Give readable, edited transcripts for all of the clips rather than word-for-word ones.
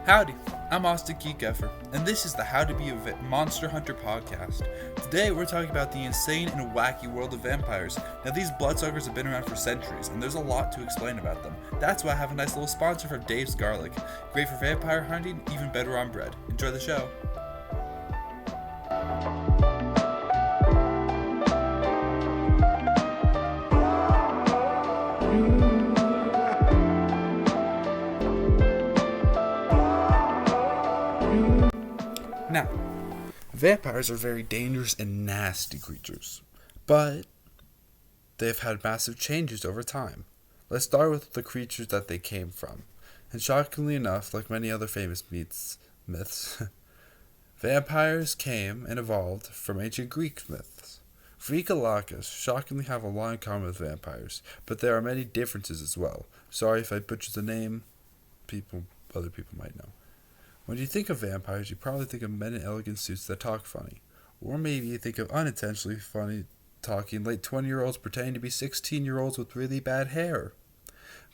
Howdy, I'm Austin Geekeffer, and this is the How to Be a Monster Hunter podcast. Today we're talking about the insane and wacky world of vampires. Now these bloodsuckers have been around for centuries, and there's a lot to explain about them. That's why I have a nice little sponsor from Dave's Garlic. Great for vampire hunting, even better on bread. Enjoy the show. Now, vampires are very dangerous and nasty creatures, but they've had massive changes over time. Let's start with the creatures that they came from. And shockingly enough, like many other famous myths, vampires came and evolved from ancient Greek myths. Freakalacus shockingly have a lot in common with vampires, but there are many differences as well. Sorry if I butchered the name, other people might know. When you think of vampires, you probably think of men in elegant suits that talk funny. Or maybe you think of unintentionally funny talking late 20-year-olds pretending to be 16-year-olds with really bad hair.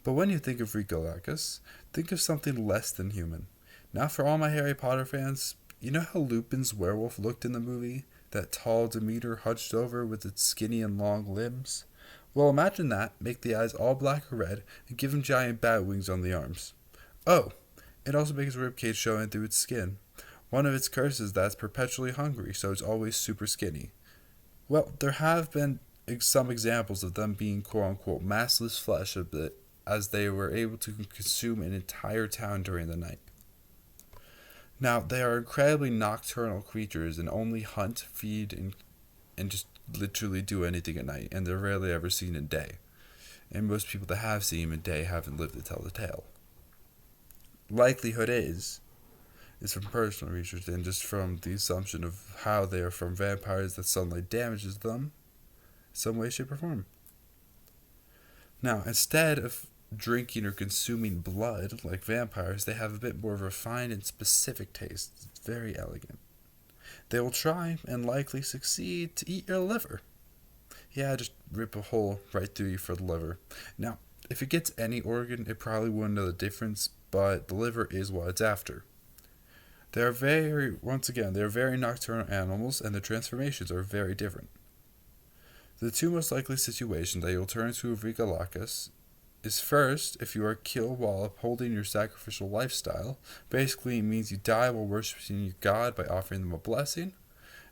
But when you think of Freakalacus, think of something less than human. Now for all my Harry Potter fans, you know how Lupin's werewolf looked in the movie? That tall Demeter hunched over with its skinny and long limbs? Well, imagine that, make the eyes all black or red, and give him giant bat wings on the arms. Oh! It also makes its ribcage showing through its skin. One of its curses is that it's perpetually hungry, so it's always super skinny. Well, there have been some examples of them being quote-unquote massless flesh a bit, as they were able to consume an entire town during the night. Now, they are incredibly nocturnal creatures and only hunt, feed, and just literally do anything at night, and they're rarely ever seen at day. And most people that have seen them at day haven't lived to tell the tale. Likelihood is from personal research and just from the assumption of how they are from vampires that sunlight damages them in some way, shape, or form. Now, instead of drinking or consuming blood like vampires, they have a bit more refined and specific taste. It's very elegant. They will try and likely succeed to eat your liver. Yeah, just rip a hole right through you for the liver. Now, if it gets any organ, it probably wouldn't know the difference, but the liver is what it's after. They are very nocturnal animals, and their transformations are very different. The two most likely situations that you'll turn to a Freakalacus is first, if you are killed while upholding your sacrificial lifestyle. Basically, it means you die while worshiping your god by offering them a blessing.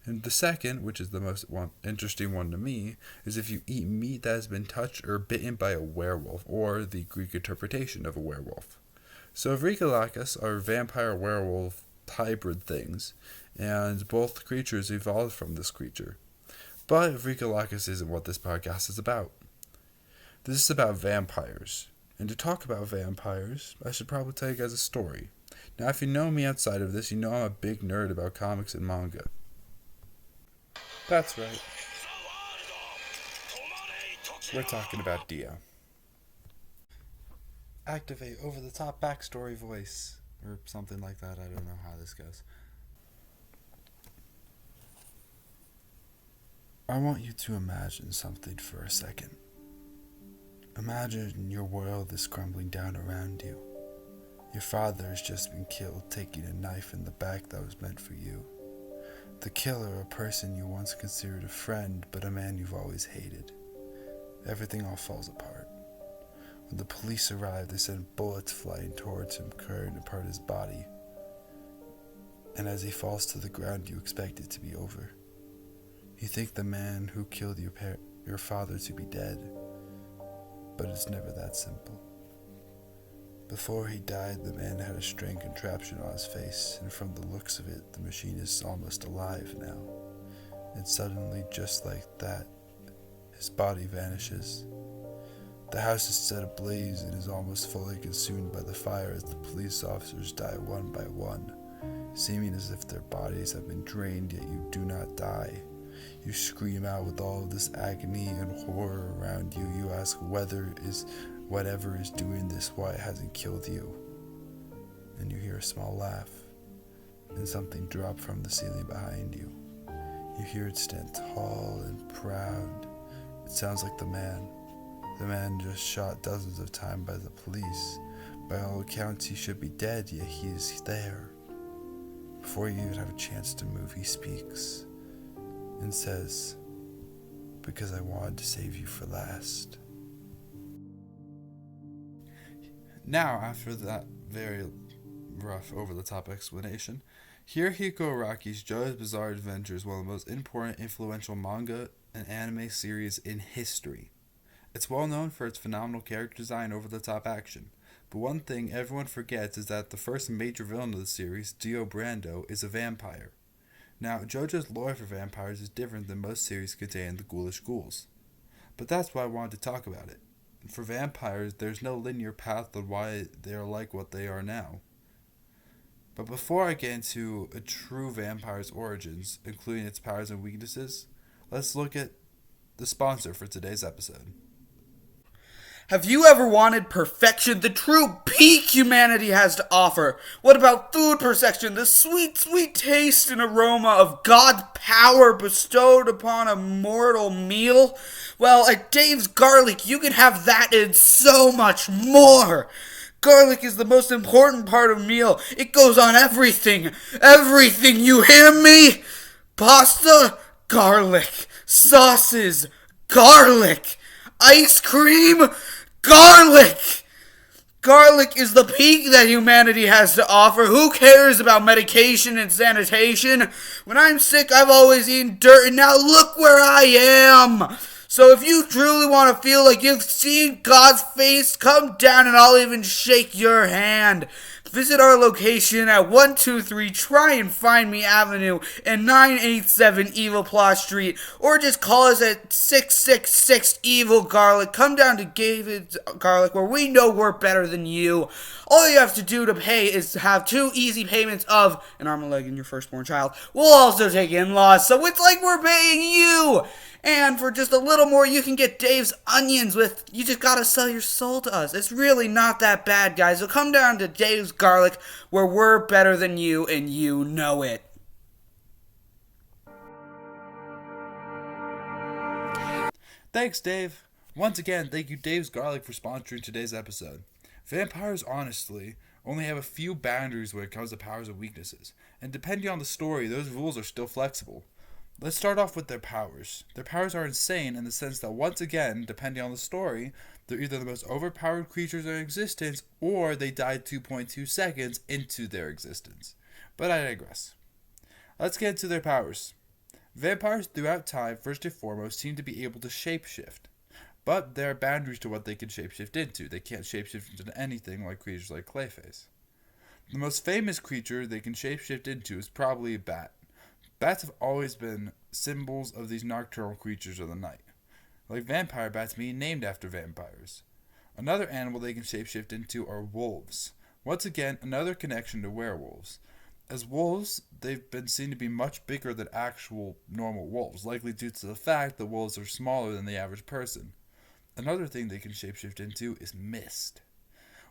And the second, which is the most interesting one to me, is if you eat meat that has been touched or bitten by a werewolf, or the Greek interpretation of a werewolf. So Freakalacus are vampire-werewolf hybrid things, and both creatures evolved from this creature. But Freakalacus isn't what this podcast is about. This is about vampires. And to talk about vampires, I should probably tell you guys a story. Now, if you know me outside of this, you know I'm a big nerd about comics and manga. That's right. We're talking about Dio. Activate over-the-top backstory voice, or something like that. I don't know how this goes. I want you to imagine something for a second. Imagine your world is crumbling down around you. Your father has just been killed, taking a knife in the back that was meant for you. The killer, a person you once considered a friend, but a man you've always hated. Everything all falls apart. When the police arrive, they send bullets flying towards him, tearing apart his body. And as he falls to the ground, you expect it to be over. You think the man who killed your father to be dead, but it's never that simple. Before he died, the man had a strange contraption on his face, and from the looks of it, the machine is almost alive now. And suddenly, just like that, his body vanishes. The house is set ablaze and is almost fully consumed by the fire as the police officers die one by one, seeming as if their bodies have been drained, yet you do not die. You scream out with all of this agony and horror around you. You ask whatever is doing this, why it hasn't killed you. And you hear a small laugh, and something drop from the ceiling behind you. You hear it stand tall and proud. It sounds like the man just shot dozens of times by the police, By all accounts, he should be dead, yet he is there. Before you even have a chance to move, he speaks and says, "Because I wanted to save you for last." Now, after that very rough, over-the-top explanation, Hirohiko Araki's JoJo's Bizarre Adventure is one of the most important, influential manga and anime series in history. It's well known for its phenomenal character design and over-the-top action. But one thing everyone forgets is that the first major villain of the series, Dio Brando, is a vampire. Now, JoJo's lore for vampires is different than most series containing the ghoulish ghouls. But that's why I wanted to talk about it. For vampires, there's no linear path on why they are like what they are now. But before I get into a true vampire's origins, including its powers and weaknesses, let's look at the sponsor for today's episode. Have you ever wanted perfection, the true peak humanity has to offer? What about food perfection, the sweet, sweet taste and aroma of God's power bestowed upon a mortal meal? Well, at Dave's Garlic, you can have that and so much more. Garlic is the most important part of a meal. It goes on everything. Everything, you hear me? Pasta, garlic. Sauces, garlic. Ice cream, garlic! Garlic is the peak that humanity has to offer. Who cares about medication and sanitation? When I'm sick, I've always eaten dirt, and now look where I am! So if you truly want to feel like you've seen God's face, come down and I'll even shake your hand. Visit our location at 123 Try and Find Me Avenue and 987 Evil Plot Street, or just call us at 666 Evil Garlic. Come down to David's Garlic, where we know we're better than you. All you have to do to pay is to have 2 easy payments of an arm and leg and your firstborn child. We'll also take in-laws, so it's like we're paying you. And for just a little more, you can get Dave's Onions with, you just gotta sell your soul to us. It's really not that bad, guys. So come down to Dave's Garlic, where we're better than you, and you know it. Thanks, Dave. Once again, thank you, Dave's Garlic, for sponsoring today's episode. Vampires, honestly, only have a few boundaries when it comes to powers and weaknesses. And depending on the story, those rules are still flexible. Let's start off with their powers. Their powers are insane in the sense that, once again, depending on the story, they're either the most overpowered creatures in existence, or they died 2.2 seconds into their existence. But I digress. Let's get into their powers. Vampires throughout time, first and foremost, seem to be able to shapeshift. But there are boundaries to what they can shapeshift into. They can't shapeshift into anything like creatures like Clayface. The most famous creature they can shapeshift into is probably a bat. Bats have always been symbols of these nocturnal creatures of the night, like vampire bats being named after vampires. Another animal they can shapeshift into are wolves. Once again, another connection to werewolves. As wolves, they've been seen to be much bigger than actual normal wolves, likely due to the fact that wolves are smaller than the average person. Another thing they can shapeshift into is mist,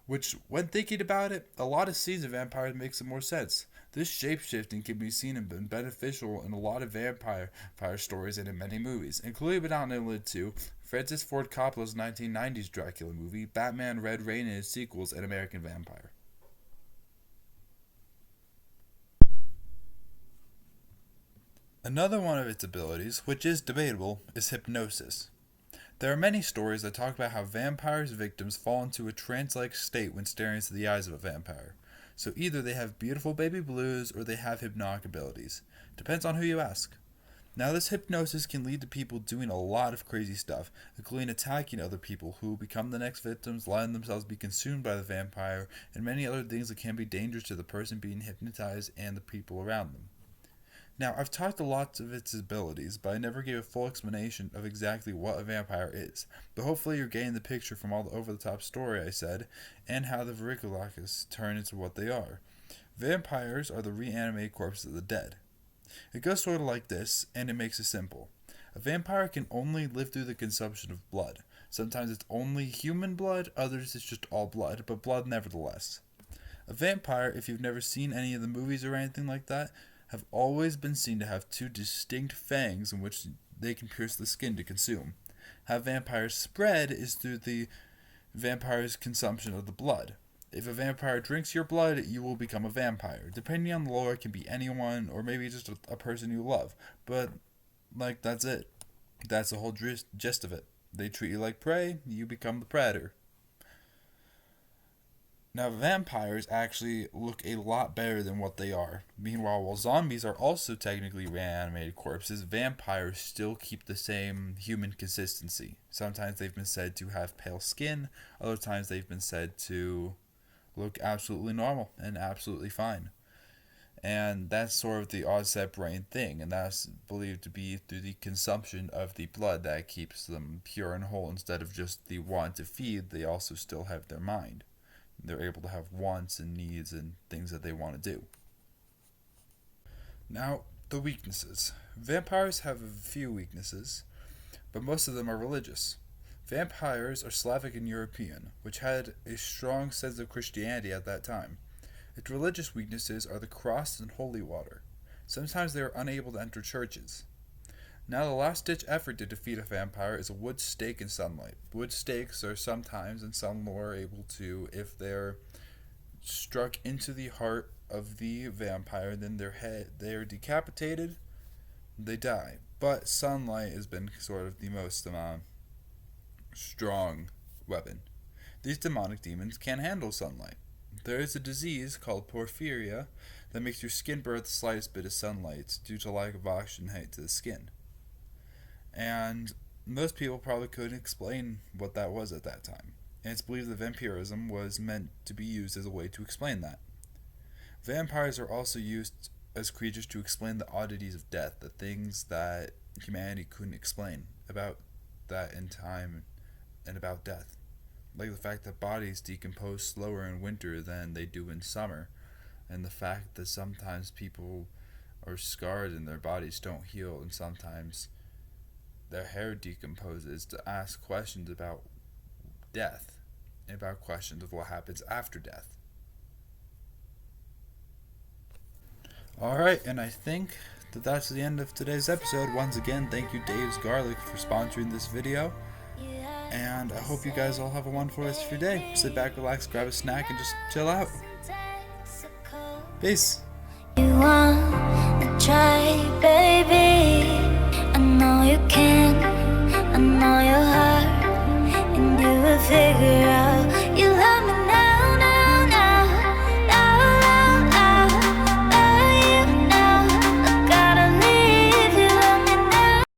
which, when thinking about it, a lot of scenes of vampires makes some more sense. This shapeshifting can be seen and been beneficial in a lot of vampire stories and in many movies, including but not limited to Francis Ford Coppola's 1990s Dracula movie, Batman Red Rain and its sequels, and American Vampire. Another one of its abilities, which is debatable, is hypnosis. There are many stories that talk about how vampires' victims fall into a trance-like state when staring into the eyes of a vampire. So either they have beautiful baby blues or they have hypnotic abilities. Depends on who you ask. Now, this hypnosis can lead to people doing a lot of crazy stuff, including attacking other people who become the next victims, letting themselves be consumed by the vampire, and many other things that can be dangerous to the person being hypnotized and the people around them. Now, I've talked a lot of its abilities, but I never gave a full explanation of exactly what a vampire is. But hopefully you're getting the picture from all the over-the-top story I said, and how the Vericulakas turn into what they are. Vampires are the reanimated corpses of the dead. It goes sort of like this, and it makes it simple. A vampire can only live through the consumption of blood. Sometimes it's only human blood, others it's just all blood, but blood nevertheless. A vampire, if you've never seen any of the movies or anything like that, have always been seen to have 2 distinct fangs in which they can pierce the skin to consume. How vampires spread is through the vampire's consumption of the blood. If a vampire drinks your blood, you will become a vampire. Depending on the lore, it can be anyone or maybe just a person you love. But, like, that's it. That's the whole gist of it. They treat you like prey, you become the predator. Now, vampires actually look a lot better than what they are. Meanwhile, while zombies are also technically reanimated corpses, vampires still keep the same human consistency. Sometimes they've been said to have pale skin, other times they've been said to look absolutely normal and absolutely fine. And that's sort of the odd separating thing, and that's believed to be through the consumption of the blood that keeps them pure and whole. Instead of just the want to feed, they also still have their mind. They're able to have wants and needs and things that they want to do. Now, the weaknesses. Vampires have a few weaknesses, but most of them are religious. Vampires are Slavic and European, which had a strong sense of Christianity at that time. Its religious weaknesses are the cross and holy water. Sometimes they are unable to enter churches. Now, the last-ditch effort to defeat a vampire is a wood stake in sunlight. Wood stakes are sometimes, in some lore, able to, if they're struck into the heart of the vampire, then they are decapitated, they die. But sunlight has been sort of the most strong weapon. These demonic demons can't handle sunlight. There is a disease called porphyria that makes your skin burn the slightest bit of sunlight due to lack of oxygen height to the skin. And most people probably couldn't explain what that was at that time. And it's believed that vampirism was meant to be used as a way to explain that. Vampires are also used as creatures to explain the oddities of death, the things that humanity couldn't explain about that in time and about death. Like the fact that bodies decompose slower in winter than they do in summer, and the fact that sometimes people are scarred and their bodies don't heal, and sometimes their hair decomposes, to ask questions about death and about questions of what happens after death. Alright, and I think that that's the end of today's episode. Once again, thank you Dave's Garlic for sponsoring this video. And I hope you guys all have a wonderful rest of your day. Sit back, relax, grab a snack, and just chill out. Peace. You wanna try, baby? I know you can. I know your heart, and you will figure